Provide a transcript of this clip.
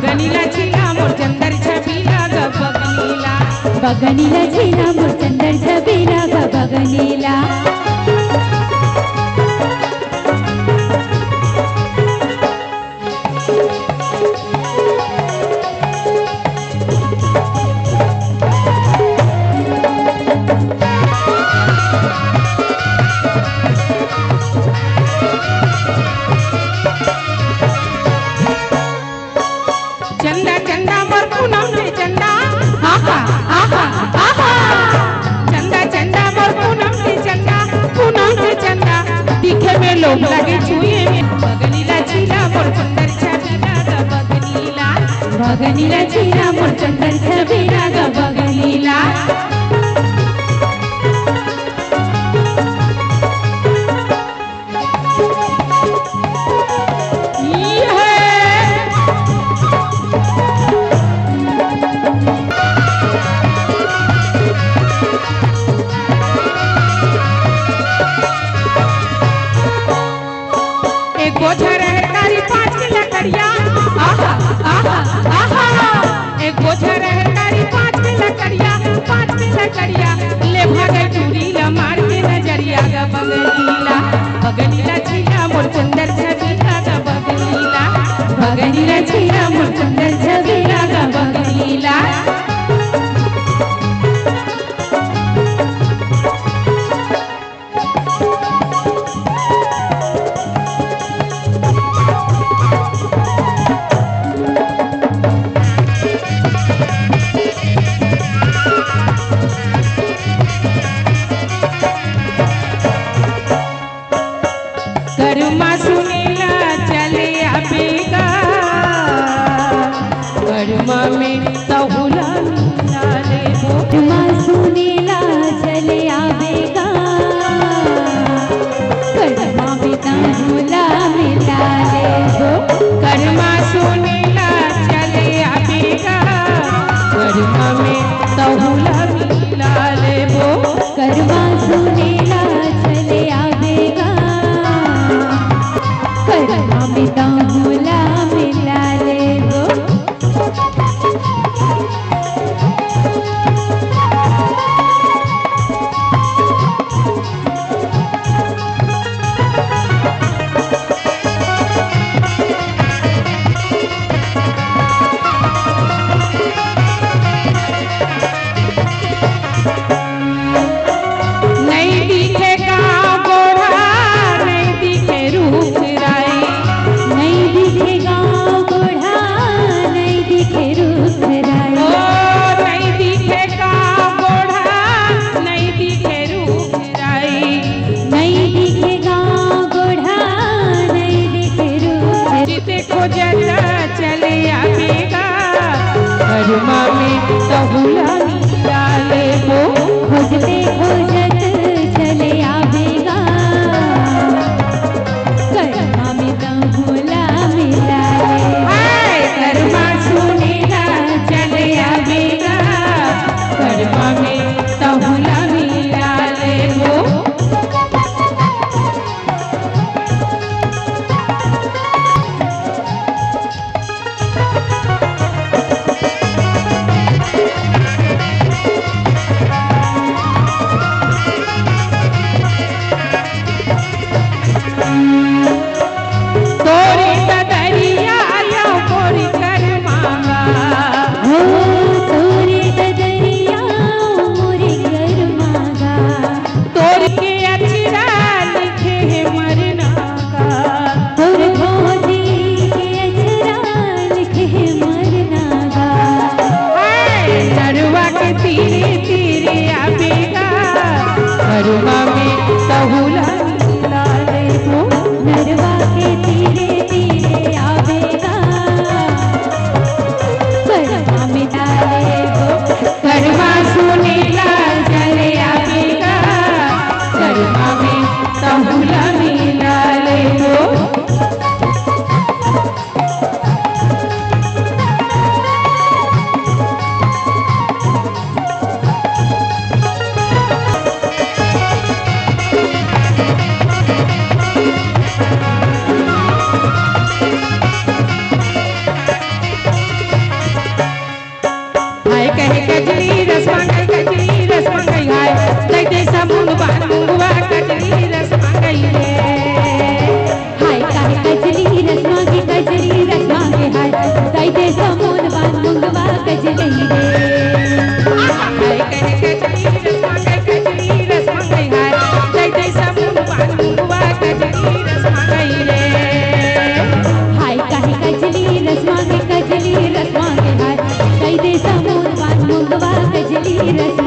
बगनीला छिला मोर चंदर छबीला ग बगनीला बगनीला छिला मोर चंदर छबीला ग बगनीला चंदा चंदा मोर पूनम के चंदा आहा आहा आहा चंदा चंदा मोर पूनम के चंदा दिखे में लोग लगे छुए में बगनीला छिला मोर चंदर छबीला ग बगनीला बगनीला छिला मोर चंदर छबीला ग बगनीला गोछा रहे तारी 5 की लकड़िया आहा आहा आहा एक गोछा रहे तारी 5 की लकड़िया ले भागे चूड़ी ला मार के नजरिया ग बगनीला छिला मोर चंदर छबीला ग बगनीला बगनीला छिला मोर चंदर छबीला ग बगनीला करमा सुनीला चले आबेगा करमा में तहुला मिला ले करमा सुनीला चले आवेगा करमा में तहुला मिला ले करमा सुनीला चले आबेगा करमा में तहुला मिला ले करमा सुनीला चले आवेगा करमा में तहुला मिला ले नहीं दिखे गाँव गोढ़ा नहीं दिखे रूप राई नहीं दिखे गाँव गोढ़ा नहीं दिखे रूप राई ओ नहीं दिखे गाँव गोढ़ा नहीं दिखे रूप राई नहीं दिखे गाँव गोढ़ा नहीं दिखे रूप जिते खोजता चले आवेगा करमा में तहुला मिला ले खोजते खोजत चले आवेगा करमा में तहुला मिला ले हाय करमा सुनीला चले आवेगा करमा में तहुला मिला ले कहे कजली रस मांगे कजली रस मांगे हाय दई दे समून बान मुंगवा कजली रस मांगे रे हाय काहे कजली रस मांगे हाय दई दे समून बान मुंगवा कजली रे हाय कहे कजली रस मांगे हाय दई दे समून बान मुंगवा कजली रस मांगे रे हाय काहे कजली रस मांगे हाय दई दे समून बान मुंगवा कजली रस